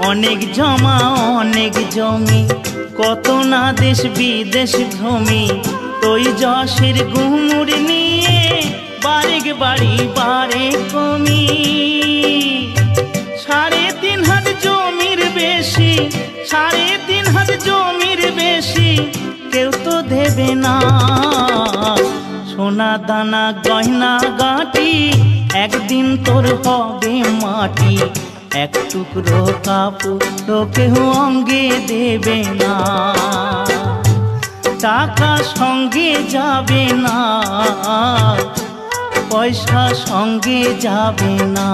অনেক জমা অনেক জমি, কত না দেশ বিদেশ ভ্রমি, তুই যশের গুমুর নিয়ে বারেক বাড়ি বারে কমি। ৩.৫ হাত জমির বেশি, ৩.৫ হাত জমির বেশি কেউ তো দেবে না। সোনা দানা গয়না গাটি একদিন তোর হবে মাটি, এক টুকরো কাপড় কেউ অঙ্গে দেবে না। টাকা সঙ্গে যাবে না, পয়সা সঙ্গে যাবে না।